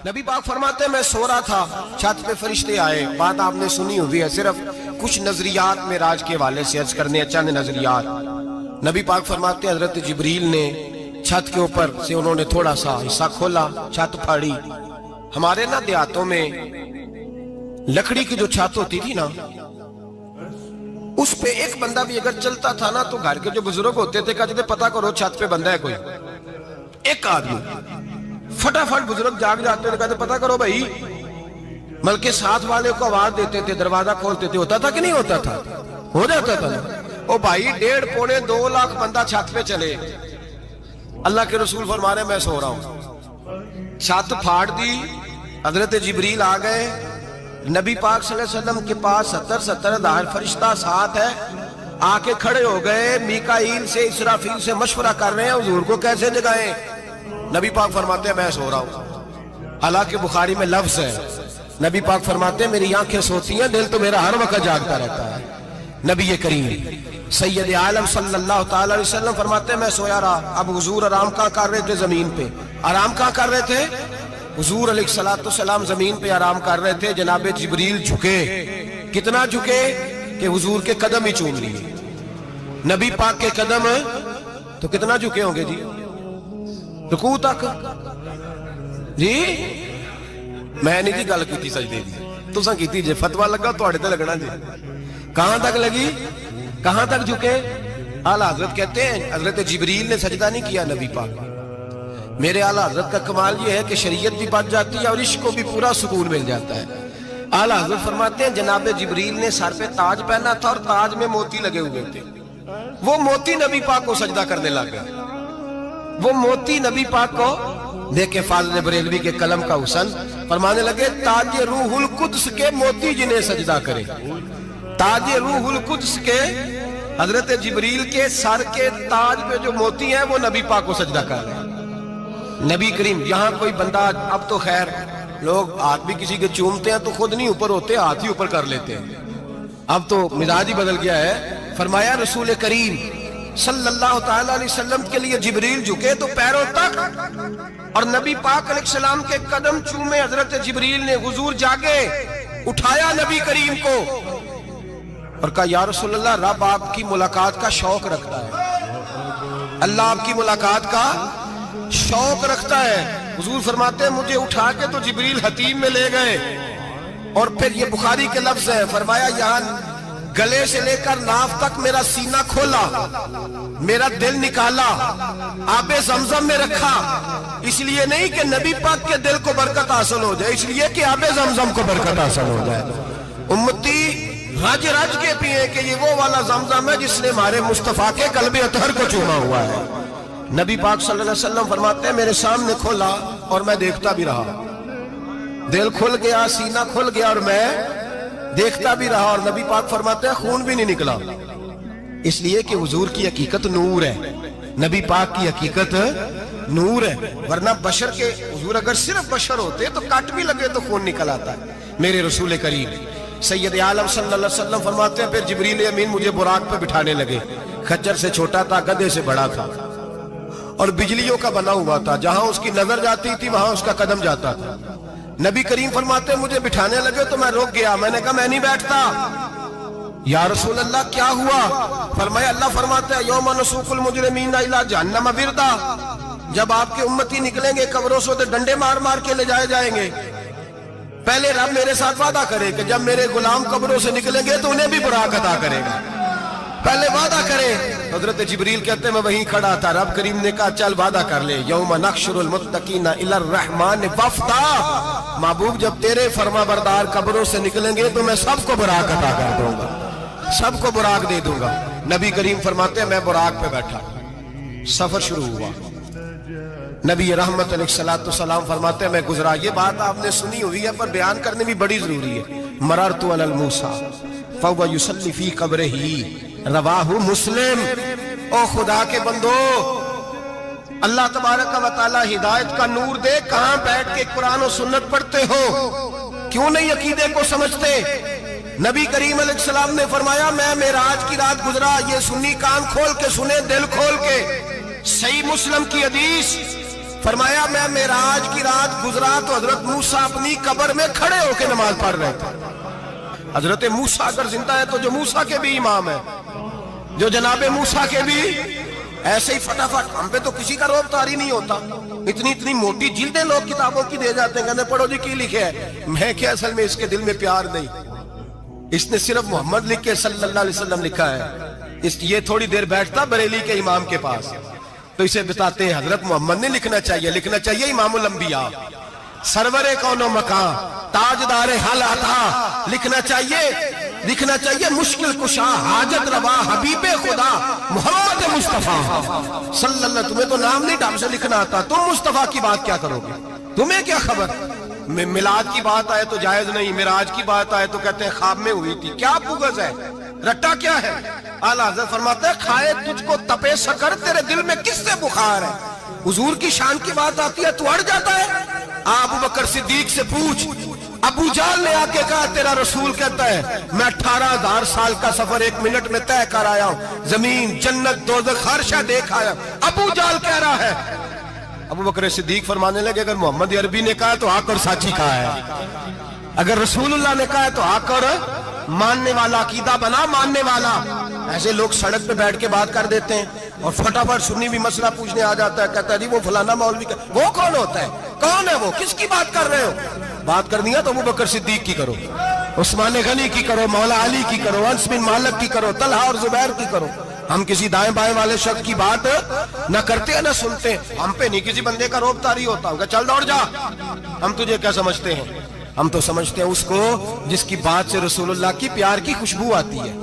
نبی پاک فرماتے ہیں میں سو رہا تھا، چھت پہ فرشتے آئے. بات آپ نے سنی ہوئی ہے، صرف کچھ نظریات معراج کے حوالے سے عرض کرنے ہیں، چند نظریات. نبی پاک فرماتے ہیں حضرت جبریل نے چھت کے اوپر سے انہوں نے تھوڑا سا حصہ کھولا، چھت پھاڑی. ہمارے نا دیہاتوں میں لکڑی کی جو چھت ہوتی تھی نا، اس پہ ایک بندہ بھی اگر چلتا تھا نا تو گھر کے جو بزرگ ہوتے تھے کہتے تھے پتہ کرو چھت پہ بندہ ہے کوئی. ایک آدمی فٹافٹ بزرگ جاگ جاتے تھے، کہتے پتہ کرو بھائی. بلکہ ساتھ والے کو آواز دیتے تھے، دروازہ کھولتے تھے. ہوتا تھا کہ نہیں ہوتا تھا؟ ہو جاتا تھا نا. او بھائی 1.5 پونے 2 لاکھ بندہ چھت پہ چلے، اللہ کے رسول فرما رہے میں سو رہا ہوں. چھت پھاڑ دی، حضرت جبریل آ گئے. نبی پاک صلی اللہ علیہ وسلم کے پاس 70 ہزار فرشتہ ساتھ ہے، آ کے کھڑے ہو گئے. میکائیل سے اسرافیل سے مشورہ کر رہے ہیں حضور کو کیسے جگائیں. نبی پاک فرماتے ہیں میں سو رہا ہوں. حالانکہ بخاری میں لفظ ہے، نبی پاک فرماتے ہیں میری آنکھیں سوتی ہیں، دل تو میرا ہر وقت جاگتا رہتا ہے. نبی کریم سید عالم صلی اللہ تعالی علیہ وسلم فرماتے ہیں میں سویا رہا. اب حضور آرام کہاں کر رہے تھے؟ زمین پہ. آرام کہاں کر رہے تھے؟ حضور علیہ السلام زمین پہ آرام کر رہے تھے. جناب جبریل جھکے. کتنا جھکے کہ حضور کے قدم ہی چوم لیے. نبی پاک کے قدم تو کتنا جھکے ہوں گے جی؟ رکوع تک. جی میں نہیں جی گل کی سجدے دی، تساں کیتی جے فتویٰ لگا تواڈے تے لگنا جی. کہاں تک لگی؟ کہاں تک جھکے؟ اعلیٰ حضرت کہتے ہیں حضرت جبریل نے سجدہ نہیں کیا نبی پاک. میرے اعلیٰ حضرت کا کمال یہ ہے کہ شریعت بھی بچ جاتی ہے اور عشق کو بھی پورا سکون مل جاتا ہے. اعلیٰ حضرت فرماتے ہیں جناب جبریل نے سر پہ تاج پہنا تھا اور تاج میں موتی لگے ہوئے تھے. وہ موتی نبی پاک کو سجدہ کرنے لگا. وہ موتی نبی پاک کو دیکھیں فاضل بریلوی کے قلم کا حسن، فرمانے لگے تاج روح القدس کے موتی جنہیں سجدہ کرے. تاج روح القدس کے حضرت جبریل کے سر کے تاج پہ جو موتی ہیں وہ نبی پاک کو سجدہ کر رہے ہیں. نبی کریم یہاں کوئی بندہ، اب تو خیر لوگ ہاتھ بھی کسی کے چومتے ہیں تو خود نہیں اوپر ہوتے، ہاتھ ہی اوپر کر لیتے ہیں. اب تو مزاج ہی بدل گیا ہے. فرمایا رسول کریم صلی اللہ تعالی علیہ وسلم کے لیے جبریل جھکے تو پیروں تک، اور نبی پاک علیہ السلام کے قدم چومے. حضرت جبریل نے حضور جاگے، اٹھایا نبی کریم کو اور کہا یا رسول اللہ رب آپ کی ملاقات کا شوق رکھتا ہے، اللہ آپ کی ملاقات کا شوق رکھتا ہے. حضور فرماتے ہیں مجھے اٹھا کے تو جبریل حتیم میں لے گئے. اور پھر یہ بخاری کے لفظ ہے، فرمایا یہاں گلے سے لے کر ناف تک میرا سینہ کھولا، میرا دل نکالا، آب زمزم میں رکھا. اس لیے نہیں کہ نبی پاک کے دل کو برکت حاصل ہو جائے، اس لیے کہ آب زمزم کو برکت حاصل ہو جائے. امتی رج رج کے پیئے کہ یہ وہ والا زمزم ہے جس نے ہمارے مصطفیٰ کے قلب اطہر کو چوما ہوا ہے. نبی پاک صلی اللہ علیہ وسلم فرماتے ہیں میرے سامنے کھولا اور میں دیکھتا بھی رہا. دل کھل گیا، سینہ کھل گیا اور میں دیکھتا بھی رہا. اور نبی پاک فرماتے ہیں خون بھی نہیں نکلا، اس لیے کہ حضور کی حقیقت نور ہے، نبی پاک کی حقیقت نور ہے. ورنہ بشر کے حضور اگر صرف بشر ہوتے تو کٹ بھی لگے تو خون نکل آتا ہے. میرے رسول کریم سید عالم صلی اللہ علیہ وسلم فرماتے ہیں پھر جبریل امین مجھے براق پہ بٹھانے لگے. خچر سے چھوٹا تھا، گدھے سے بڑا تھا اور بجلیوں کا بنا ہوا تھا. جہاں اس کی نظر جاتی تھی وہاں اس کا قدم جاتا تھا. نبی کریم فرماتے ہیں مجھے بٹھانے لگے تو میں رک گیا. میں نے کہا میں نہیں بیٹھتا. یا رسول اللہ کیا ہوا؟ فرمایا اللہ فرماتا ہے یوم نسوق المجرمین الی جہنم وردا، جب آپ کے امتی نکلیں گے قبروں سے تو ڈنڈے مار مار کے لے جائے جائیں گے. پہلے رب میرے ساتھ وعدہ کرے کہ جب میرے غلام قبروں سے نکلیں گے تو انہیں بھی براق عطا کرے گا. پہلے وعدہ کرے. حضرت جبریل کہتے ہیں میں وہیں کھڑا تھا. رب کریم نے کہا چل وعدہ کر لے یوم نحشر المتقین الی الرحمن وفدا، محبوب جب تیرے فرما بردار قبروں سے نکلیں گے تو میں سب کو براق عطا کر دوں گا، سب کو براق دے دوں گا. نبی کریم فرماتے ہیں میں براق پہ بیٹھا، سفر شروع ہوا. نبی رحمت علیہ السلام فرماتے ہیں میں گزرا. یہ بات آپ نے سنی ہوئی ہے پر بیان کرنے بھی بڑی ضروری ہے. مررت علی الموسیٰ فہو یصلی فی قبرہ رواہ مسلم. او خدا کے بندو، اللہ تبارک و تعالی ہدایت کا نور دے. کہاں بیٹھ کے قرآن و سنت پڑھتے ہو؟ کیوں نہیں عقیدے کو سمجھتے؟ نبی کریم علیہ السلام نے فرمایا میں معراج کی رات گزرا. یہ سنی کان کھول کے سنے، دل کھول کے. صحیح مسلم کی حدیث فرمایا میں معراج کی رات گزرا تو حضرت موسیٰ اپنی قبر میں کھڑے ہو کے نماز پڑھ رہے تھے. حضرت موسیٰ اگر زندہ ہے تو جو موسیٰ کے بھی امام ہے، جو جناب موسیٰ کے بھی ایسے ہی فٹافٹ. ہم پہ تو کسی کا روب طاری نہیں ہوتا. اتنی موٹی جلدیں لوگ کتابوں کی دے جاتے ہیں، کہتے ہیں پڑھو جی کی لکھے ہے. میں کیا اصل میں اس کے دل میں پیار نہیں. اس نے صرف محمد لکھ کے صلی اللہ علیہ وسلم لکھا ہے. یہ تھوڑی دیر بیٹھتا بریلی کے امام کے پاس تو اسے بتاتے ہیں حضرت محمد نے لکھنا چاہیے امام الانبیاء، سرور کون و مکان، تاجدار حل عطا. لکھنا چاہیے مشکل کشا، حاجت روا، حبیب خدا محمد مصطفیٰ صلی اللہ. تمہیں تو نام نہیں ڈھنگ سے لکھنا آتا، تم مصطفیٰ کی بات کیا کرو گے؟ تمہیں کیا خبر؟ میلاد کی بات آئے تو جائز نہیں، معراج کی بات آئے تو کہتے ہیں خواب میں ہوئی تھی. کیا بغض ہے، رٹا کیا ہے؟ اعلیٰ حضرت فرماتے ہیں کھائے تجھ کو تپے سکر، تیرے دل میں کس سے بخار ہے؟ حضور کی شان کی بات آتی ہے تو اڑ جاتا ہے. ابو بکر صدیق سے پوچھ، ابو جہل نے آ کے کہا تیرا رسول کہتا ہے میں 18,000 سال کا سفر 1 منٹ میں طے کر آیا ہوں، زمین جنت دوزخ ہر شے دیکھ آیا. ابو جہل کہہ رہا ہے. ابو بکر صدیق فرمانے لگے اگر محمد عربی نے کہا تو آ کر سچی کہا ہے، اگر رسول اللہ نے کہا ہے تو آ کر ماننے والا، عقیدہ بنا ماننے والا. ایسے لوگ سڑک پہ بیٹھ کے بات کر دیتے ہیں اور فٹافٹ سنی بھی مسئلہ پوچھنے آ جاتا ہے، کہتا ہے جی وہ فلانا مولوی کا. وہ کون ہوتا ہے؟ کون ہے وہ؟ کس کی بات کر رہے ہو؟ بات کرنی ہے تو ابو بکر صدیق کی کرو، عثمان غنی کی کرو، مولا علی کی کرو، انس بن مالک کی کرو، طلحہ اور زبیر کی کرو. ہم کسی دائیں بائیں والے شخص کی بات نہ کرتے ہیں نہ سنتے ہیں. ہم پہ نہیں کسی بندے کا روب طاری ہوتا ہوگا چل دوڑ جا. ہم تجھے کیا سمجھتے ہیں؟ ہم تو سمجھتے ہیں اس کو جس کی بات سے رسول اللہ کی پیار کی خوشبو آتی ہے،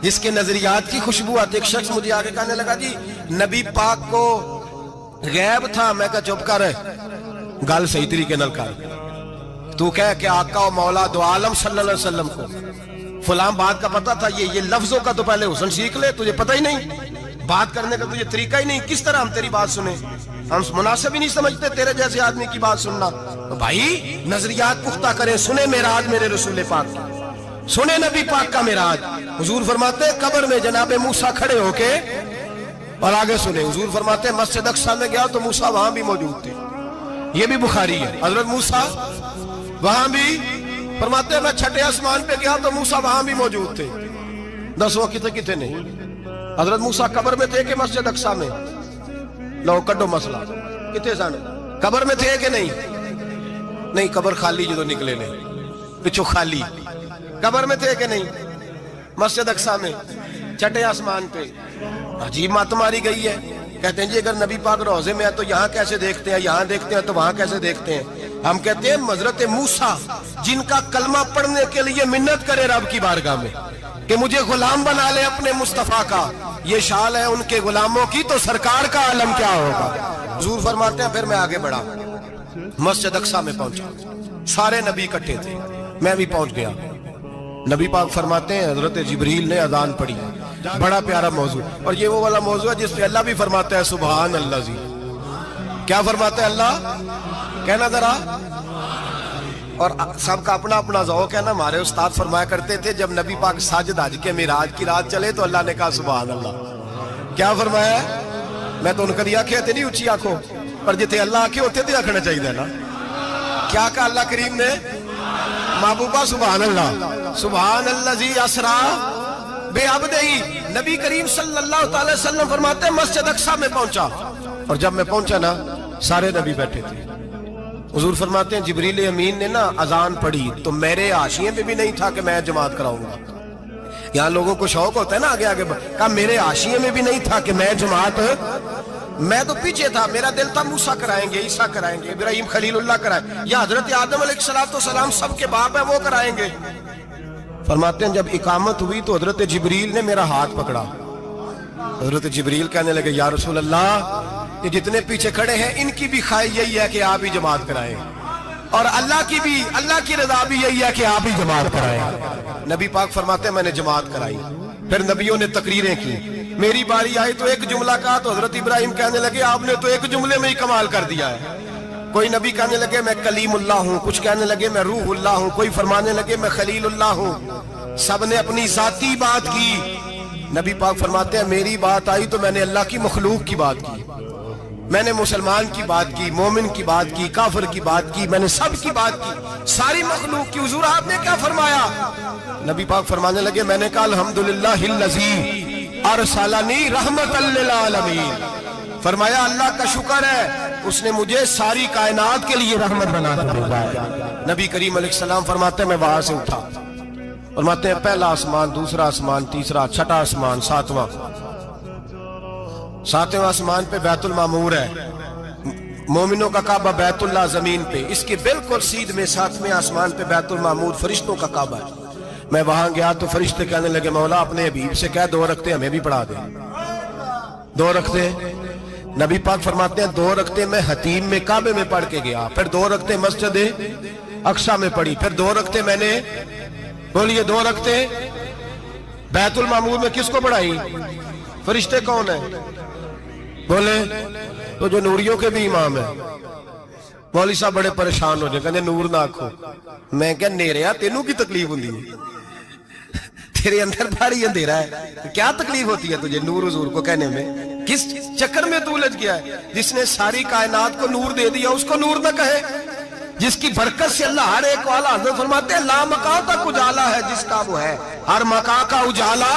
جس کے نظریات کی خوشبو آتی ہے. ایک شخص مجھے آگے کہنے لگا جی نبی پاک کو غیب تھا. میں کہا چپ کر، گل صحیح طریقے نال کر. تو کہہ کہ آقا و مولا دو عالم صلی اللہ علیہ وسلم کو فلاں بات کا پتہ تھا. یہ لفظوں کا تو پہلے حسن سیکھ لے. تجھے پتہ ہی نہیں، بات کرنے کا تجھے طریقہ ہی نہیں. کس طرح ہم تیری بات سنیں؟ ہم مناسب ہی نہیں سمجھتے تیرے جیسے آدمی کی بات سننا. تو بھائی نظریات پختہ کریں. سنیں معراج میرے رسول پاک کی، سنیں نبی پاک کا معراج. حضور فرماتے ہیں قبر میں جناب موسیٰ کھڑے ہو کے، اور آگے سنیں حضور فرماتے ہیں مسجد اقصیٰ میں گیا تو موسیٰ وہاں بھی موجود تھے. یہ بھی بخاری ہے. حضرت موسیٰ وہاں بھی فرماتے ہیں میں چھٹے آسمان پہ گیا تو موسیٰ وہاں بھی موجود تھے. دسو کتے نہیں؟ حضرت موسیٰ قبر میں تھے کہ مسجد اقصیٰ میں؟ لو کڈو مسئلہ. کتے سن؟ قبر میں تھے کہ نہیں؟ قبر خالی جدو نکلے نہیں پچھو خالی. قبر میں تھے کہ نہیں؟ مسجد اقصیٰ میں چھٹے آسمان پہ. عجیب مات ماری گئی ہے. کہتے ہیں جی اگر نبی پاک روضے میں ہے تو یہاں کیسے دیکھتے ہیں، یہاں دیکھتے ہیں تو وہاں کیسے دیکھتے ہیں؟ ہم کہتے ہیں حضرت موسیٰ جن کا کلمہ پڑھنے کے لیے منت کرے رب کی بارگاہ میں کہ مجھے غلام بنا لے اپنے مصطفیٰ کا، یہ شال ہے ان کے غلاموں کی، تو سرکار کا عالم کیا ہوگا؟ حضور فرماتے ہیں پھر میں آگے بڑھا، مسجد اقصیٰ میں پہنچا. سارے نبی اکٹھے تھے، میں بھی پہنچ گیا. نبی پاک فرماتے ہیں حضرت جبریل نے اذان پڑھی. بڑا پیارا موضوع، اور یہ وہ والا موضوع ہے جس پہ اللہ بھی فرماتا ہے سبحان اللہ. جی کیا فرماتا ہے اللہ؟ کہنا ذرا. اور سب کا اپنا اپنا ذوق ہے نا. ہمارے استاد فرمایا کرتے تھے جب نبی پاک ساجد حج کے معراج کی رات چلے تو اللہ نے کہا سبحان اللہ. کیا فرمایا؟ میں تو ان کا دیا آنکھیں نہیں اونچی آنکھوں پر جتنے اللہ آنکھیں ہوتے تھے آنکھنا چاہیے نا. کیا کہا اللہ کریم نے؟ محبوبہ سبحان اللہ. سبحان الذی اسرا بے عبدہی. نبی کریم صلی اللہ تعالی وسلم فرماتے ہیں مسجد اقصیٰ میں پہنچا، اور جب میں پہنچا نا سارے نبی بیٹھے تھے. حضور فرماتے ہیں جبریل امین نے نا اذان پڑھی تو میرے حاشیے میں بھی نہیں تھا کہ میں جماعت کراؤں گا. یہاں لوگوں کو شوق ہوتا ہے نا آگے آگے کہا میرے حاشیے میں بھی نہیں تھا کہ میں جماعت. میں تو پیچھے تھا، میرا دل تھا موسیٰ کرائیں گے، عیسیٰ کرائیں گے، ابراہیم خلیل اللہ کرائیں، یا حضرت آدم علیہ السلام سب کے باپ ہیں وہ کرائیں گے. فرماتے ہیں جب اقامت ہوئی تو حضرت جبریل نے میرا ہاتھ پکڑا. حضرت جبریل کہنے لگے یا رسول اللہ یہ جتنے پیچھے کھڑے ہیں ان کی بھی خواہش یہی ہے کہ آپ ہی جماعت کرائیں، اور اللہ کی رضا بھی یہی ہے کہ آپ ہی جماعت کرائیں. نبی پاک فرماتے ہیں میں نے جماعت کرائی. پھر نبیوں نے تقریریں کی. میری باری آئی تو ایک جملہ کہا تو حضرت ابراہیم کہنے لگے آپ نے تو ایک جملے میں ہی کمال کر دیا ہے. کوئی نبی کہنے لگے میں کلیم اللہ ہوں، کچھ کہنے لگے میں روح اللہ ہوں، کوئی فرمانے لگے میں خلیل اللہ ہوں. سب نے اپنی ذاتی بات کی. نبی پاک فرماتے ہیں میری بات آئی تو میں نے اللہ کی مخلوق کی بات کی. میں نے مسلمان کی بات کی، مومن کی بات کی، کافر کی بات کی، میں نے سب کی بات کی، ساری مخلوق کی۔ حضور آپ نے کیا فرمایا؟ نبی پاک فرمانے لگے، میں نے کہا الحمدللہ الذی ارسلنی رحمت للعالمین۔ فرمایا اللہ کا شکر ہے اس نے مجھے ساری کائنات کے لیے رحمت بنا کر بھیجا ہے۔ نبی کریم علیہ السلام فرماتے ہیں میں وہاں سے اٹھا، فرماتے ہیں پہلا آسمان، دوسرا آسمان، تیسرا، چھٹا آسمان، ساتواں آسمان پہ بیت المعمور ہے، مومنوں کا کعبہ بیت اللہ زمین پہ، اس کے بالکل سیدھ میں ساتویں آسمان پہ بیت المعمور فرشتوں کا کعبہ ہے۔ میں وہاں گیا تو فرشتے کہنے لگے مولا اپنے حبیب سے کہہ 2 رکعتیں ہمیں بھی پڑھا دے۔ 2 رکعتیں نبی پاک فرماتے ہیں 2 رکعتیں میں حتیم میں کعبے میں پڑھ کے گیا، پھر 2 رکعتیں مسجد اقصی میں پڑھی، پھر 2 رکعتیں میں نے بولیے 2 رکعتیں بیت المعمور میں کس کو پڑھائی؟ فرشتے کون ہیں؟ بولے تو جو نوریوں کے بھی امام ہیں۔ مولوی صاحب بڑے پریشان ہو جائے، کہنے نور نہ آکھو۔ میں کہا نیریا تینوں کی تکلیف ہوندی ہے، تیرے اندر بھاری اندھیرا ہے، کیا تکلیف ہوتی ہے تجھے نور حضور کو کہنے میں؟ کس چکر میں تو الجھ گیا ہے؟ جس نے ساری کائنات کو نور دے دیا اس کو نور نہ کہے؟ جس کی برکت سے اللہ ہر ایک والا، حضرت فرماتے ہیں لا مکان تک اجالا ہے جس کا وہ ہے، ہر مکان کا اجالا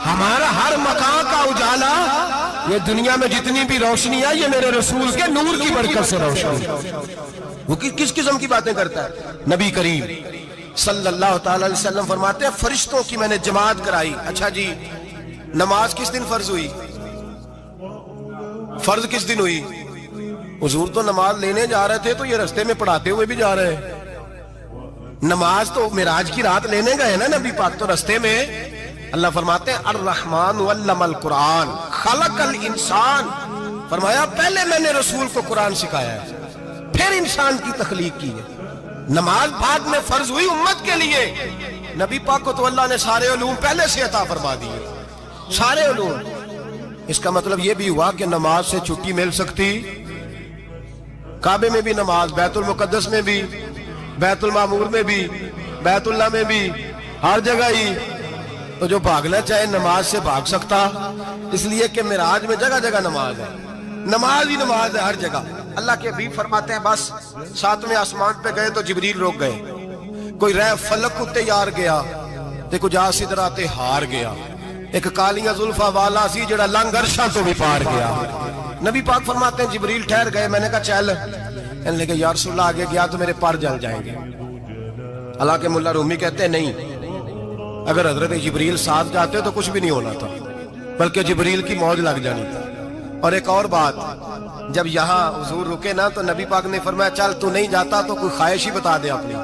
ہمارا، ہر مکان کا اجالا، یہ دنیا میں جتنی بھی روشنی ہے یہ میرے رسول کے نور کی برکت سے روشنی۔ وہ کس قسم کی باتیں کرتا ہے؟ نبی کریم صلی اللہ تعالی علیہ وسلم فرماتے ہیں فرشتوں کی میں نے جماعت کرائی۔ اچھا جی نماز کس دن فرض ہوئی؟ فرض کس دن ہوئی؟ حضور تو نماز لینے جا رہے تھے تو یہ رستے میں پڑھاتے ہوئے بھی جا رہے ہیں۔ نماز تو معراج کی رات لینے گئے نا نبی پاک، تو رستے میں اللہ فرماتے ہیں الرحمن علم القرآن خلق الانسان، فرمایا پہلے میں نے رسول کو قرآن سکھایا ہے پھر انسان کی تخلیق کی ہے۔ نماز بعد میں فرض ہوئی امت کے لیے، نبی پاک کو تو اللہ نے سارے علوم پہلے سے عطا فرما دیے، سارے علوم۔ اس کا مطلب یہ بھی ہوا کہ نماز سے چھٹی مل سکتی، کعبے میں بھی نماز، بیت المقدس میں بھی، بیت المعمور میں بھی، بیت اللہ میں بھی، ہر جگہ ہی۔ تو جو بھاگنا چاہے نماز سے بھاگ سکتا، اس لیے کہ معراج میں جگہ جگہ نماز ہے، نماز ہی نماز ہے ہر جگہ۔ اللہ کے حبیب فرماتے ہیں بس 7ویں آسمان پہ گئے تو جبریل روک گئے، کوئی رہ فلک کو تیار گیا تے کچھ سدراتے ہار گیا، ایک کالیاں زلفا والا سی جڑا لنگ عرشاں تو بھی پار گیا۔ نبی پاک فرماتے ہیں جبریل ٹھہر گئے، میں نے کہا چل، کہنے لگے یا رسول اللہ آگے گیا تو میرے پر جل جائیں گے۔ حالانکہ ملا رومی کہتے ہیں نہیں، اگر حضرت جبریل ساتھ جاتے تو کچھ بھی نہیں ہونا تھا، بلکہ جبریل کی موج لگ جانی تھی۔ اور ایک اور بات، جب یہاں حضور رکے نا تو نبی پاک نے فرمایا چل تو نہیں جاتا تو کوئی خواہش ہی بتا دے اپنی۔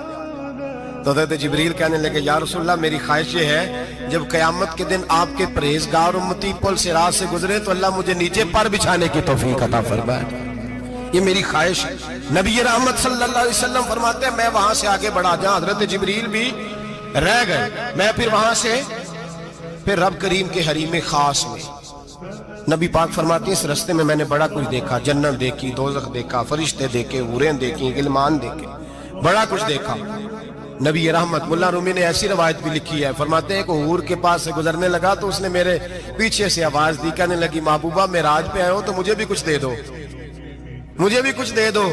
تو حضرت جبریل کہنے لگے یا رسول اللہ میری خواہش یہ ہے جب قیامت کے دن آپ کے پرہیزگار امتی پل صراط سے گزرے تو اللہ مجھے نیچے پر بچھانے کی توفیق عطا فرمائے، یہ میری خواہش۔ نبی رحمت صلی اللہ علیہ وسلم فرماتے ہیں میں وہاں سے آگے بڑھا جاؤں، حضرت جبریل بھی رہ گئے، میں پھر وہاں سے پھر رب کریم کے حریم خاص میں۔ نبی پاک فرماتے ہیں اس رستے میں نے بڑا کچھ دیکھا، جنت دیکھی، دوزخ دیکھا، فرشتے دیکھے، حوریں دیکھی، غلمان دیکھے، بڑا کچھ دیکھا۔ نبی رحمت ملا رومی نے ایسی روایت بھی لکھی ہے، فرماتے ہیں کہ حور کے پاس سے گزرنے لگا تو اس نے میرے پیچھے سے آواز دی، کہنے لگی محبوبہ معراج پہ آئے ہو تو مجھے بھی کچھ دے دو، مجھے بھی کچھ دے دو۔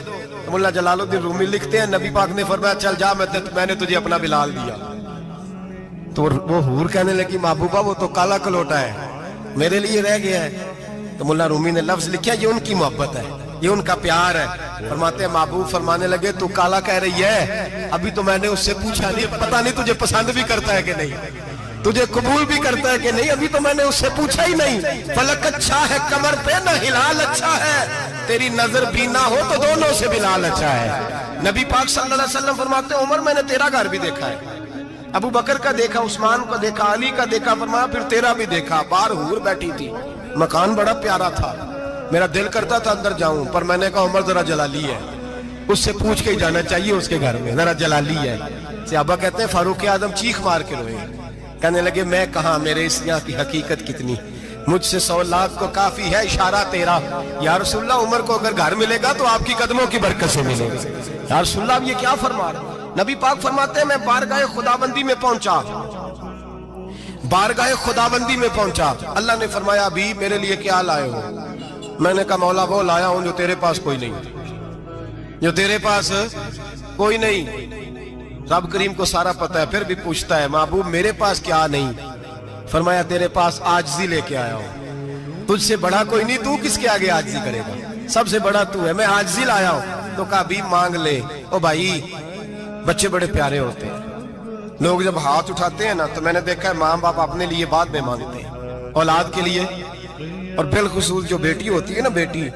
ملا جلال الدین رومی لکھتے ہیں نبی پاک نے فرمایا چل جا میں نے تجھے اپنا بلال دیا۔ تو وہ حور کہنے لگی محبوبہ وہ تو کالا کلوٹا ہے، میرے لیے رہ گیا ہے۔ تو ملا رومی نے لفظ لکھا یہ ان کی محبت ہے، یہ ان کا پیار ہے۔ فرماتے ہیں محبوب فرمانے لگے تو کالا کہہ رہی ہے، ابھی تو میں نے اس سے پوچھا نہیں، پتہ نہیں تجھے پسند بھی کرتا ہے کہ نہیں، تجھے قبول بھی کرتا ہے کہ نہیں، ابھی تو میں نے اس سے پوچھا ہی نہیں۔ فلک اچھا ہے کمر پہ نہ ہلال اچھا ہے، تیری نظر بھی نہ ہو تو دونوں سے بلال اچھا ہے۔ نبی پاک صلی اللہ علیہ وسلم فرماتے ہیں عمر میں نے تیرا گھر بھی دیکھا ہے، ابو بکر کا دیکھا، عثمان کا دیکھا، علی کا دیکھا، فرمایا پھر تیرا بھی دیکھا۔ باہر حور بیٹھی تھی، مکان بڑا پیارا تھا، میرا دل کرتا تھا اندر جاؤں، پر میں نے کہا عمر ذرا جلالی ہے، اس سے پوچھ کے ہی جانا چاہیے اس کے گھر میں، ذرا جلالی ہے۔ صحابہ کہتے ہیں فاروق اعظم چیخ مار کے روئے، کہنے لگے میں کہاں، میرے اس یہاں کی حقیقت کتنی، مجھ سے 100 لاکھ کو کافی ہے اشارہ تیرا۔ یا رسول اللہ عمر کو اگر گھر ملے گا تو آپ کی قدموں کی برکت سے ملے گا۔ یا رسول اللہ اب یہ کیا فرما رہے ہیں؟ نبی پاک فرماتے ہیں میں بارگاہ خداوندی میں پہنچا، بارگاہ خداوندی میں پہنچا، اللہ نے فرمایا ابھی میرے لیے کیا لائے ہو؟ میں نے کہا مولا وہ لایا ہوں جو تیرے پاس کوئی نہیں، جو تیرے پاس کوئی نہیں۔ رب کریم کو سارا پتہ ہے، پھر بھی پوچھتا ہے محبوب میرے پاس کیا نہیں؟ فرمایا تیرے پاس عاجزی لے کے آیا ہوں، تجھ سے بڑا کوئی نہیں، تو کس کے آگے عاجزی کرے گا، سب سے بڑا تو ہے، میں عاجزی لایا ہوں۔ تو کہا بھی مانگ لے۔ او بھائی بچے بڑے پیارے ہوتے ہیں، لوگ جب ہاتھ اٹھاتے ہیں نا تو میں نے دیکھا ہے ماں باپ اپنے لیے بعد میں مانگتے ہیں، اولاد کے لیے، اور بالخصوص جو بیٹی ہوتی ہے نا، بیٹی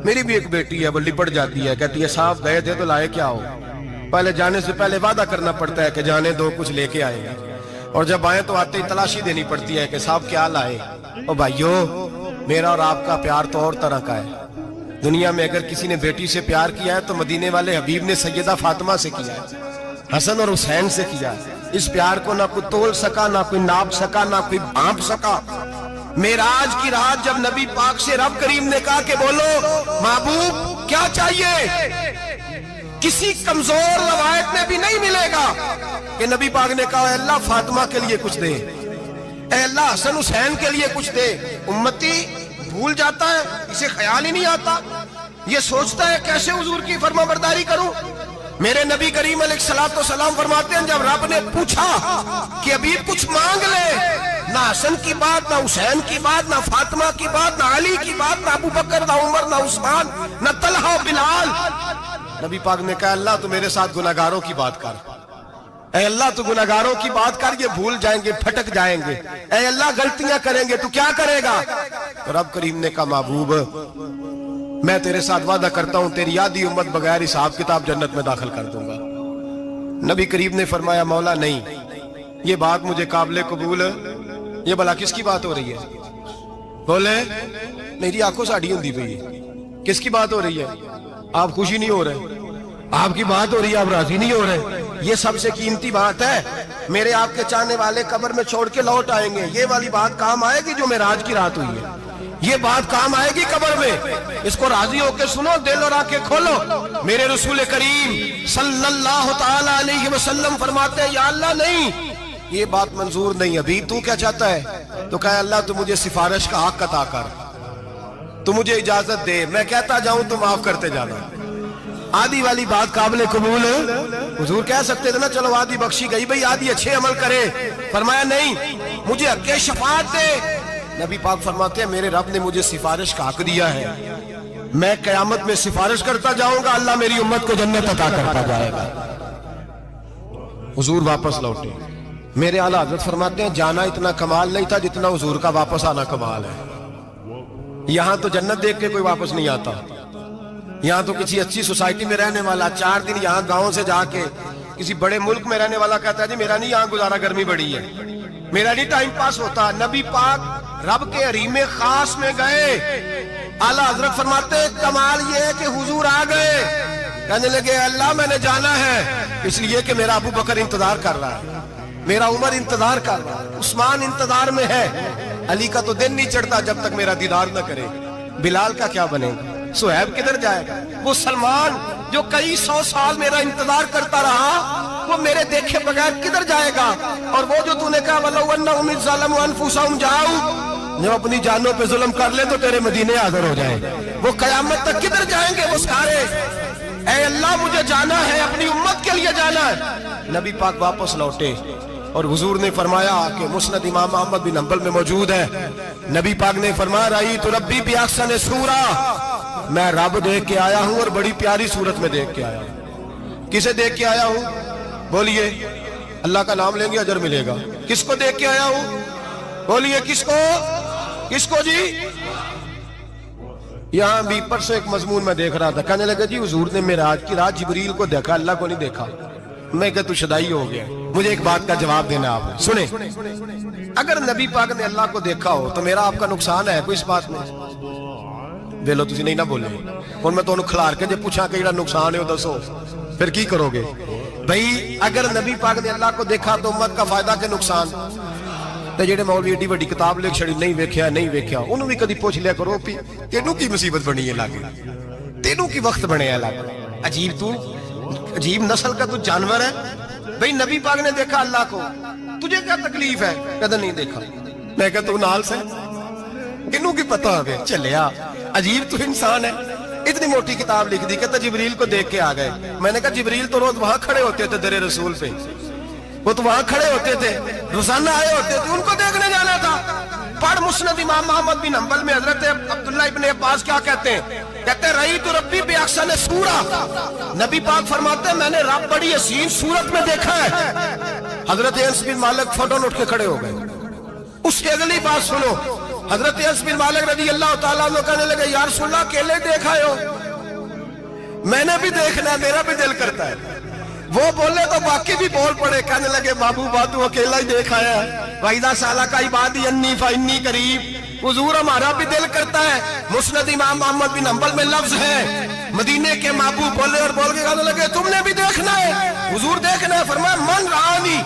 میری بھی ایک بیٹی ہے، وہ لپٹ جاتی ہے، کہتی ہے صاحب گئے تھے تو لائے کیا ہو؟ پہلے جانے سے پہلے وعدہ کرنا پڑتا ہے کہ جانے دو کچھ لے کے آئے گا، اور جب آئے تو آتے ہی تلاشی دینی پڑتی ہے کہ صاحب کیا لائے۔ او بھائیو میرا اور آپ کا پیار تو اور طرح کا ہے۔ دنیا میں اگر کسی نے بیٹی سے پیار کیا ہے تو مدینے والے حبیب نے سیدہ فاطمہ سے کیا ہے، حسن اور حسین سے کیا ہے۔ اس پیار کو نہ کوئی تول سکا، نہ کوئی ناپ سکا، نہ کوئی بھانپ سکا۔ معراج کی رات جب نبی پاک سے رب کریم نے کہا کہ بولو محبوب کیا چاہیے، کسی کمزور روایت میں بھی نہیں ملے گا کہ نبی پاک نے کہا اے اللہ فاطمہ کے لیے کچھ دے، اے اللہ حسن حسین کے لیے کچھ دے۔ امتی بھول جاتا ہے، اسے خیال ہی نہیں آتا، یہ سوچتا ہے کیسے حضور کی فرما برداری کروں۔ میرے نبی کریم علیہ الصلوۃ والسلام فرماتے ہیں جب رب نے پوچھا کہ ابھی کچھ مانگ لے، نہ حسن کی بات، نہ حسین کی بات، نہ فاطمہ کی بات، نہ علی کی بات، نہ ابو بکر، نہ عمر، نہ عثمان، نہ طلحہ بلال، نبی پاک نے کہا اللہ تو میرے ساتھ گناہگاروں کی بات کر، اے اللہ تو گناہگاروں کی بات کر، یہ بھول جائیں گے، پھٹک جائیں گے، اے اللہ غلطیاں کریں گے تو کیا کرے گا؟ تو رب کریم نے کہا محبوب میں تیرے ساتھ وعدہ کرتا ہوں تیری آدھی امت بغیر حساب کتاب جنت میں داخل کر دوں گا۔ نبی کریم نے فرمایا مولا نہیں، یہ بات مجھے قابل قبول ہے، یہ بھلا کس کی بات ہو رہی ہے؟ بولے میری آنکھوں سے اڑی ہوندی پئی ہے، کس کی بات ہو رہی ہے؟ آپ خوشی نہیں ہو رہے، آپ کی بات ہو رہی ہے، آپ راضی نہیں ہو رہے، یہ سب سے قیمتی بات ہے۔ میرے آپ کے چاہنے والے قبر میں چھوڑ کے لوٹ آئیں گے، یہ والی بات کام آئے گی جو معراج کی رات ہوئی ہے، یہ بات کام آئے گی قبر میں، اس کو راضی ہو کے سنو، دل اور آنکھیں کھولو۔ میرے رسول کریم صلی اللہ تعالی علیہ وسلم فرماتے ہیں یا اللہ نہیں، یہ بات منظور نہیں، ابھی تو کیا چاہتا ہے؟ تو کہا اللہ تو مجھے سفارش کا حق عطا کر، تو مجھے اجازت دے، میں کہتا جاؤں تو معاف کرتے جانا۔ آدھی والی بات قابل قبول ہے؟ حضور کہہ سکتے تھے نا چلو آدھی بخشی گئی بھئی آدھی اچھے عمل کرے، فرمایا نہیں مجھے حق شفاعت دے۔ نبی پاک فرماتے ہیں میرے رب نے مجھے سفارش کا حق دیا ہے، میں قیامت میں سفارش کرتا جاؤں گا، اللہ میری امت کو جنت عطا کرتا جائے گا۔ حضور واپس لوٹے، میرے اعلیٰ حضرت فرماتے ہیں جانا اتنا کمال نہیں تھا جتنا حضور کا واپس آنا کمال ہے۔ یہاں تو جنت دیکھ کے کوئی واپس نہیں آتا، یہاں تو کسی اچھی سوسائٹی میں رہنے والا 4 دن یہاں گاؤں سے جا کے کسی بڑے ملک میں رہنے والا کہتا ہے جی میرا نہیں یہاں گزارا، گرمی بڑی ہے، میرا نہیں ٹائم پاس ہوتا۔ نبی پاک رب کے حریم خاص میں گئے، اعلیٰ حضرت فرماتے ہیں کمال یہ ہے کہ حضور آ گئے، کہنے لگے اللہ میں نے جانا ہے اس لیے کہ میرا ابو بکر انتظار کر رہا ہے، میرا عمر انتظار کر رہا ہے، عثمان انتظار میں ہے، علی کا تو دن نہیں چڑھتا جب تک میرا دیدار نہ کرے، بلال کا کیا بنے گا، صہیب کدھر جائے گا، وہ سلمان جو کئی 100 سال میرا انتظار کرتا رہا وہ میرے دیکھے بغیر کدھر جائے گا، اور وہ جو تو نے کہا وَلَوْ أَنَّهُمْ إِذْ ظَلَمُوا أَنفُسَهُمْ جَاءُوا، جب اپنی جانوں پہ ظلم کر لیں تو تیرے مدینے حاضر ہو جائیں، وہ قیامت تک کدھر جائیں گے وہ سارے، اے اللہ مجھے جانا ہے، اپنی امت کے لیے جانا ہے۔ نبی پاک واپس لوٹے اور حضور نے فرمایا کہ مسند امام احمد بن حنبل میں موجود ہے، نبی پاک نے فرمایا رأیت ربی بأحسن صورہ، میں رب دیکھ کے آیا ہوں اور بڑی پیاری صورت میں دیکھ کے آیا ہوں۔ کسے دیکھ کے آیا ہوں؟ بولیے اللہ کا نام لیں گے اجر ملے گا۔ کس کو دیکھ کے آیا ہوں؟ بولیے کس کو؟ کس کو جی؟ یہاں بھی پرسوں ایک مضمون میں دیکھ رہا تھا، کہنے لگا جی حضور نے معراج کی رات جبریل کو دیکھا، اللہ کو نہیں دیکھا۔ میں کہا تو شدائی ہو گیا، مجھے ایک بات کا جواب دینا آپ سنیں، اگر نبی پاک نے اللہ کو دیکھا ہو تو میرا آپ کا نقصان ہے کوئی اس بات میں؟ ویلو تسی نہیں نہ بولے اور میں تو انہوں کھلار کے جب پوچھا کہ یہ نقصان ہے وہ دسو پھر کی کرو گے؟ بھئی اگر نبی پاک نے اللہ کو دیکھا تو امت کا فائدہ کے نقصان، تے جڑے مولوی ایڈی بڑی کتاب لکھ چھڑی نہیں ویکھیا نہیں ویکھیا انہوں بھی کدی پوچھ لیا کرو پی تینوں کی مصیبت بنی ہے لاگے، تینوں کی وقت بنے ہے لاگے، عجیب تو عجیب نسل کا تو جانور ہے۔ بھئی نبی پاک نے دیکھا اللہ کو، تجھے کیا تکلیف ہے؟ کہتا نہیں دیکھا۔ میں کہتا تو نال سے انہوں کی پتہ ہوگے چلیا عجیب تو انسان ہے، اتنی موٹی کتاب لکھ دی، کہتا جبریل کو دیکھ کے آ گئے۔ میں نے کہا جبریل تو روز وہاں کھڑے ہوتے تھے در رسول پہ، وہ تو وہاں کھڑے ہوتے تھے، روزانہ آئے ہوتے تھے، ان کو دیکھنے جانا تھا۔ پڑھ مسند امام محمد بن حنبل میں حضرت عبداللہ ابن عباس کیا کہتے ہیں؟ کہتے ہیں رأیت ربی بأحسن سورہ، نبی پاک فرماتے ہیں میں نے رب بڑی حسین صورت میں دیکھا ہے۔ حضرت انس بن مالک فوراً اٹھ کے کھڑے ہو گئے۔ اس کے اگلی بات سنو، حضرت انس بن مالک رضی اللہ تعالیٰ عنہ کہنے لگے یا رسول اللہ اکیلے دیکھا ہو؟ میں نے بھی دیکھنا ہے، میرا بھی دل کرتا ہے۔ وہ بولے تو باقی بھی بول پڑے، کہنے لگے محبوبہ تو اکیلا ہی دیکھا ہے، وَإِذَا سَأَلَكَ عِبَادِي عَنِّي فَإِنِّي قَرِيبٌ، حضور ہمارا بھی دل کرتا ہے۔ مسند امام محمد بن حنبل میں لفظ ہے، مدینے کے محبوب بولے اور بول کے کہنے لگے تم نے بھی دیکھنا ہے؟ حضور دیکھنا ہے؟ فرمایا من رآنی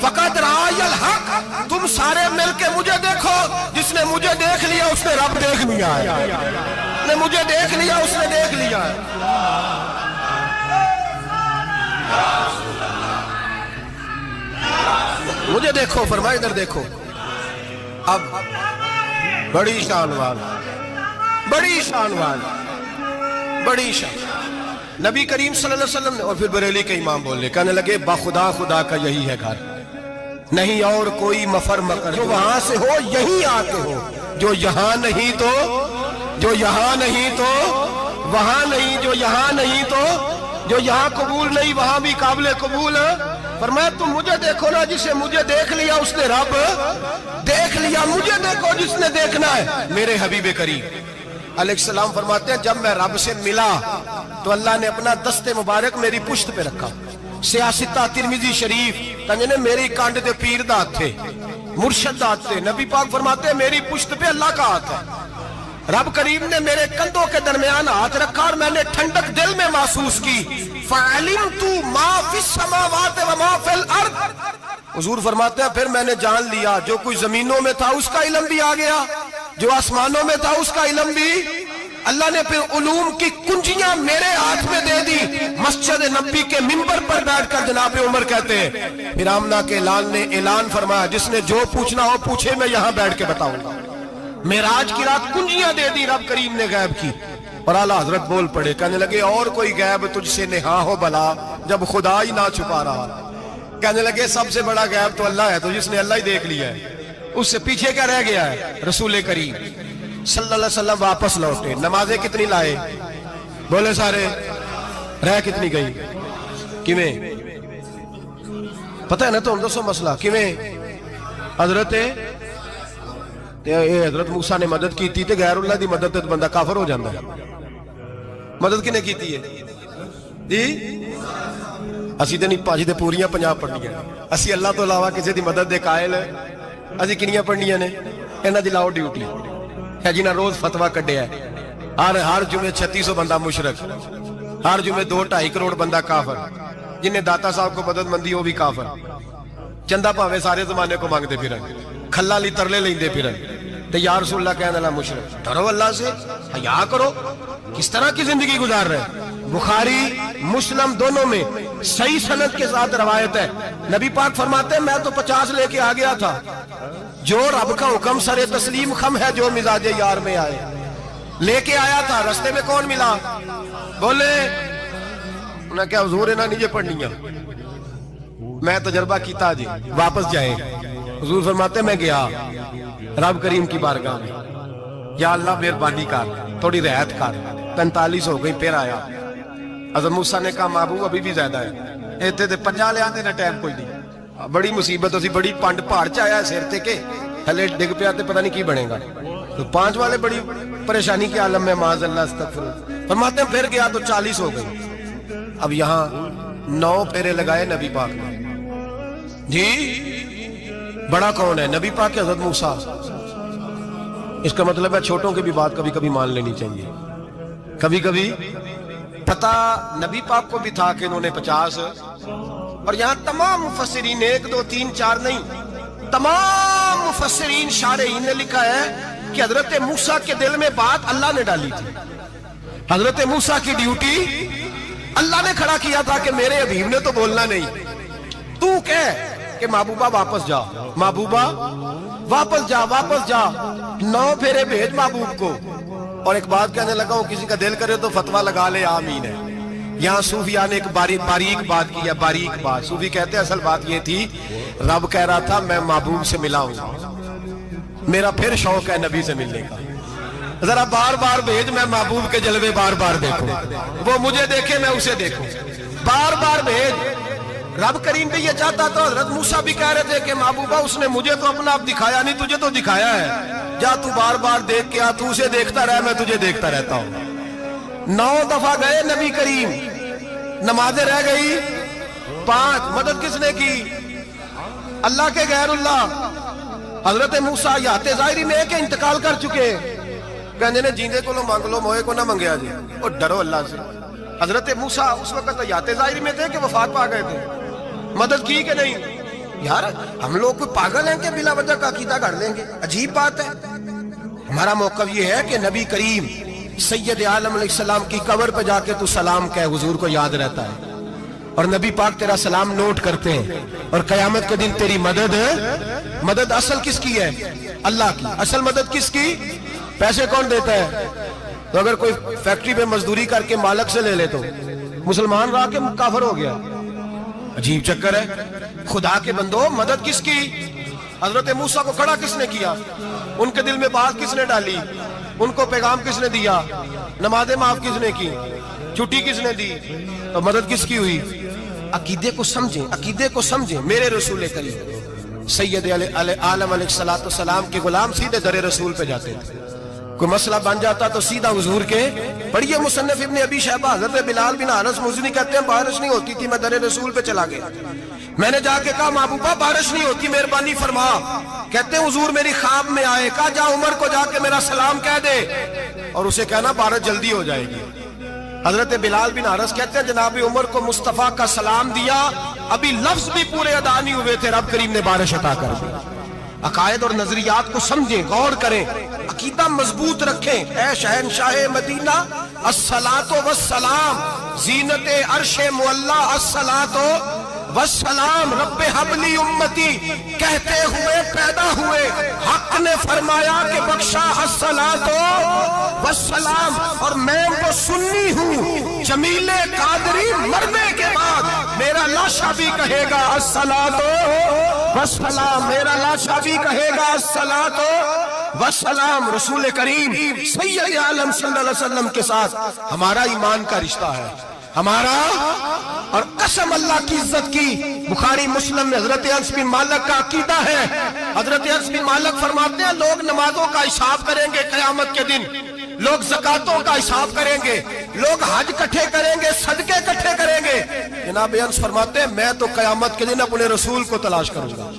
فقط رآی الحق، تم سارے مل کے مجھے دیکھو، جس نے مجھے دیکھ لیا اس نے رب دیکھ لیا ہے، جس نے مجھے دیکھ لیا اس نے دیکھ لیا ہے۔ مجھے دیکھو، فرمایا ادھر دیکھو۔ اب بڑی شان والا، بڑی شان والا، بڑی شان نبی کریم صلی اللہ علیہ وسلم نے، اور پھر بریلی کے امام بولے، کہنے لگے بخدا خدا کا یہی ہے گھر، نہیں اور کوئی مفر مکر، جو وہاں سے ہو یہی آتے ہو، جو یہاں نہیں تو، جو یہاں نہیں تو وہاں نہیں، جو یہاں نہیں تو، جو یہاں قبول نہیں وہاں بھی قابل قبول۔ فرمایا تم مجھے دیکھو نا، جسے مجھے دیکھ لیا اس نے رب دیکھ لیا، مجھے دیکھو جس نے دیکھنا ہے میرے حبیب کریم علیہ السلام۔ فرماتے ہیں جب میں رب سے ملا تو اللہ نے اپنا دست مبارک میری پشت پہ رکھا، سیاستہ ترمذی شریف کہنے میری کانڈ دے پیر دا ہاتھ تھے، مرشد دا ہاتھ تھے۔ نبی پاک فرماتے ہیں میری پشت پہ اللہ کا ہاتھ ہے، رب کریم نے میرے کندھوں کے درمیان ہاتھ رکھا اور میں نے ٹھنڈک دل میں محسوس کی۔ فَعَلِمْتُ مَا فِي السَّمَاوَاتِ وَمَا فِي الْأَرْضِ، حضور فرماتے ہیں پھر میں نے جان لیا جو کچھ زمینوں میں تھا اس کا علم بھی آ گیا، جو آسمانوں میں تھا اس کا علم بھی۔ اللہ نے پھر علوم کی کنجیاں میرے ہاتھ میں دے دی۔ مسجد نبی کے منبر پر بیٹھ کر جناب عمر کہتے ہیں پھر آمنہ کے لال نے اعلان فرمایا جس نے جو پوچھنا ہو پوچھے، میں یہاں بیٹھ کے بتاؤں گا۔ معراج کی رات کنجیاں دے دی رب کریم نے غیب کی، اور اعلیٰ حضرت بول پڑے، کہنے لگے اور کوئی غیب تجھ سے نہا ہو بلا جب خدا ہی نہ چھپا رہا۔ کہنے لگے سب سے بڑا غیب تو اللہ ہے، تو جس نے اللہ ہی دیکھ لیا ہے اس سے پیچھے کیا رہ گیا ہے؟ رسول کریم صلی اللہ علیہ وسلم واپس لوٹے، نمازیں کتنی لائے؟ بولے سارے، رہ کتنی گئی؟ کیویں پتہ ہے نا؟ تو ہم دسو مسئلہ کیویں؟ حضرت موسیٰ نے مدد کی تھی تے غیر اللہ دی مدد تے بندہ کافر ہو جاندہ ہے۔ مدد کنے کی تھی ہے جی؟ اسی تے نہیں پاجی تے پوریاں 50 پڑھنیاں، اسی اللہ تو علاوہ کسی دی مدد دے قائل ہے، اسی کنیاں پڑھنیاں نے؟ انہاں دی لاؤ ڈیوٹی ہے جنہاں روز فتویٰ کڈیا ہے، ہر جمعے 3600 بندہ مشرک، ہر جمعے 2-2.5 کروڑ بندہ کافر، جنہیں داتا صاحب کو مدد مندی وہ بھی کافر، چندہ پاوے سارے زمانے کو مانگتے پھرن، کھلا لی ترلے لیندے پھرن، تے یا رسول اللہ کہنے اللہ مشرک۔ ڈرو اللہ سے، حیا کرو، کس طرح کی زندگی گزار رہے؟ بخاری مسلم دونوں میں صحیح سند کے ساتھ روایت ہے، نبی پاک فرماتے ہیں میں تو 50 لے کے آ گیا تھا، جو رب کا حکم سر تسلیم خم ہے جو مزاج یار میں آئے، لے کے آیا تھا، رستے میں کون ملا؟ بولے انہوں نے کہا حضور انہاں نیجے پڑھنیاں، میں تجربہ کیتا جی، واپس جائیں۔ حضور فرماتے ہیں میں گیا رب کریم کی بارگاہ میں، یا اللہ مہربانی کر، تھوڑی رعایت کر، 45 ہو گئی، پھر آیا۔ حضرت موسیٰ نے کہا محبوب ابھی بھی زیادہ ہے، ایتھے تے 50 لے آندے نہ ٹائم کوئی نہیں، بڑی مصیبت اسی بڑی پانڈ پہاڑ چ آیا سر تے کے تھلے ڈگ پیا تے پتہ نہیں کی بنے گا، تو 5 والے بڑی پریشانی کے عالم میں معاذ اللہ استغفر۔ فرماتے ہیں پھر گیا تو 40 ہو گئی، اب یہاں 9 پھیرے لگائے نبی پاک نے جی۔ بڑا کون ہے؟ نبی پاک حضرت موسیٰ۔ اس کا مطلب ہے چھوٹوں کی بھی بات کبھی کبھی مان لینی چاہیے، کبھی کبھی پتہ نبی پاک کو بھی تھا کہ انہوں نے 50، اور یہاں تمام مفسرین 1 2 3 4 نہیں، تمام مفسرین شارحین نے لکھا ہے کہ حضرت موسیٰ کے دل میں بات اللہ نے ڈالی تھی، حضرت موسیٰ کی ڈیوٹی اللہ نے کھڑا کیا تھا کہ میرے حبیب نے تو بولنا نہیں، تو کہہ کہ محبوبہ واپس جا، محبوبہ واپس جا، واپس جا، 9 پھیرے بھیج محبوب کو، اور ایک بات کہنے لگا ہوں، کسی کا دل کرے تو فتویٰ لگا لے، آمین ہے۔ یہاں صوفیاء نے ایک باریک بات کی ہے، باریک بات۔ صوفی کہتے ہیں اصل بات یہ تھی، رب کہہ رہا تھا میں محبوب سے ملا ہوں، میرا پھر شوق ہے نبی سے ملنے کا، ذرا بار بار بھیج، میں محبوب کے جلوے بار بار دیکھوں، وہ مجھے دیکھے میں اسے دیکھوں، بار بار بھیج۔ رب کریم بھی یہ چاہتا تو حضرت موسیٰ بھی کہہ رہے تھے کہ محبوبہ اس نے مجھے تو اپنا آپ دکھایا نہیں، تجھے تو دکھایا ہے، جا تو بار بار دیکھ کے آ، تو اسے دیکھتا رہ، میں تجھے دیکھتا رہتا ہوں۔ 9 دفعہ گئے نبی کریم، نمازیں رہ گئی 5، مدد کس نے کی؟ اللہ کے غیر اللہ۔ حضرت موسیٰ یات ظاہری میں کہ انتقال کر چکے، کہنے نے جیندے کو لو مانگ لو، موئے کو نہ منگیا جی، اور ڈرو اللہ سے۔ حضرت موسیٰ اس وقت تو یات ظاہری میں تھے کہ وفات پا گئے تھے، مدد کی کہ نہیں؟ یار ہم لوگ کوئی پاگل ہیں کہ بلا وجہ کا عقیدہ گھڑ لیں گے؟ عجیب بات ہے۔ ہمارا موقف یہ ہے کہ نبی کریم سید عالم علیہ السلام کی قبر پہ جا کے تو سلام کہے، حضور کو یاد رہتا ہے، اور نبی پاک تیرا سلام نوٹ کرتے ہیں، اور قیامت کے دن تیری مدد اصل کس کی ہے؟ اللہ کی۔ اصل مدد کس کی؟ پیسے کون دیتا ہے؟ تو اگر کوئی فیکٹری پہ مزدوری کر کے مالک سے لے لے تو مسلمان رہا کے کافر ہو گیا، عجیب چکر ہے۔ خدا کے بندو مدد کس کی؟ حضرت موسیٰ کو کھڑا کس نے کیا؟ ان کے دل میں بات کس نے ڈالی؟ ان کو پیغام کس نے دیا؟ نمازیں معاف کس نے کی؟ چھٹی کس نے دی؟ تو مدد کس کی ہوئی؟ عقیدے کو سمجھیں، عقیدے کو سمجھیں۔ میرے رسول کریم سید عالم علیہ السلام کے غلام سیدھے در رسول پہ جاتے تھے، کوئی مسئلہ بن جاتا تو سیدھا حضور کے پڑھیے مصنف ابن ابی شیبہ، حضرت بلال بن انس مزنی کہتے ہیں بارش نہیں ہوتی تھی، میں در رسول پہ چلا گیا، میں نے جا کے کہا محبوبہ بارش نہیں ہوتی، مہربانی فرما۔ کہتے ہیں حضور میری خواب میں آئے، کہا جا عمر کو جا کے میرا سلام کہہ دے، اور اسے کہنا بارش جلدی ہو جائے گی۔ حضرت بلال بن حارث کہتے ہیں جناب عمر کو مصطفیٰ کا سلام دیا، ابھی لفظ بھی پورے ادا نہیں ہوئے تھے، رب کریم نے بارش عطا کر دی۔ عقائد اور نظریات کو سمجھیں، غور کریں، عقیدہ مضبوط رکھیں۔ اے شہنشاہ مدینہ الصلاۃ والسلام، زینت عرش معلی الصلاۃ والسلام، رب حبلی امتی کہتے ہوئے پیدا ہوئے، حق نے فرمایا کہ بخشا الصلاۃ والسلام، اور میں وہ سنی ہوں جمیل قادری مرنے کے بعد میرا لاشا بھی کہے گا الصلاۃ والسلام، میرا لاشا بھی کہے گا الصلاۃ والسلام۔ رسول کریم سید عالم صلی اللہ علیہ وسلم کے ساتھ ہمارا ایمان کا رشتہ ہے، ہمارا، اور قسم اللہ کی عزت کی، بخاری مسلم میں حضرت انس بن مالک کا عقیدہ ہے۔ حضرت انس بن مالک فرماتے ہیں لوگ نمازوں کا حساب کریں گے قیامت کے دن، لوگ زکاتوں کا حساب کریں گے، لوگ حج کٹھے کریں گے، صدقے کٹھے کریں گے۔ جناب انس فرماتے ہیں میں تو قیامت کے دن اپنے رسول کو تلاش کروں گا،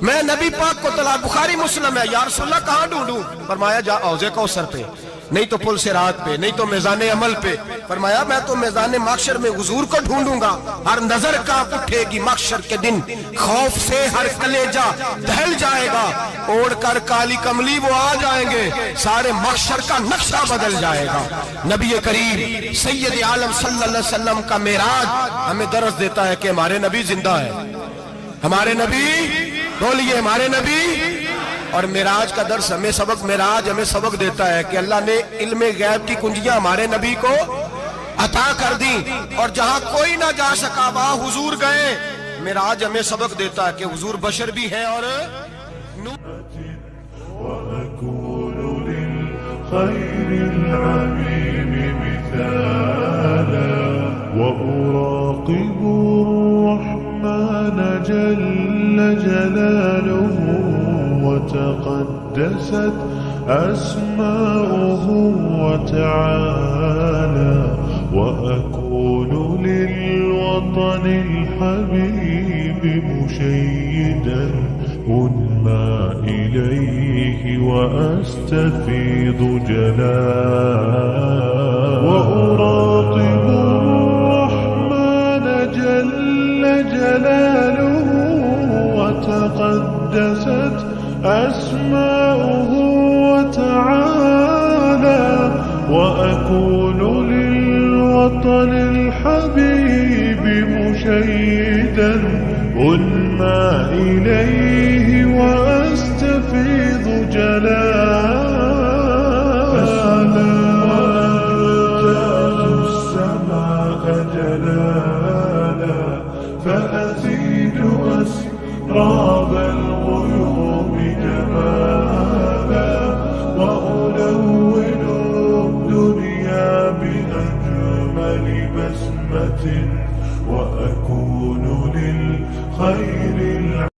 میں نبی پاک کو تلاش۔ بخاری مسلم ہے، یا رسول اللہ کہاں ڈھونڈوں؟ فرمایا جا حوض کوثر پہ، نہیں تو پل صراط پہ، نہیں تو میزان عمل پہ۔ فرمایا میں تو میزان محشر میں حضور کو ڈھونڈوں گا، ہر نظر کانپ اٹھے گی محشر کے دن، خوف سے ہر کلیجہ دہل جائے گا، اوڑھ کر کالی کملی وہ آ جائیں گے، سارے محشر کا نقشہ بدل جائے گا۔ نبی کریم سید عالم صلی اللہ علیہ وسلم کا معراج ہمیں درس دیتا ہے کہ ہمارے نبی زندہ ہے، ہمارے نبی، بولیے ہمارے نبی۔ اور معراج کا درس ہمیں سبق، معراج ہمیں سبق دیتا ہے کہ اللہ نے علم غیب کی کنجیاں ہمارے نبی کو عطا کر دی، اور جہاں کوئی نہ جا سکا وہاں حضور گئے۔ معراج ہمیں سبق دیتا ہے کہ حضور بشر بھی ہے اور وأكون للخير العميم مثالا، وأراقب الرحمن جل جلاله وتقدست أسماؤه وتعالى، وأكون للوطن الحبيب مشيدا أنمى إليه وأستفيض جلاله، وأراقب الرحمن جل جلاله وتقدست أسماؤه وتعالى، وأكون للوطن الحبيب مشيدا أنمى إليه وأستفيض جلاله. فأزيد أسراب الغيوم جمالا وألون الدنيا بأجمل بسمة وأكون للخير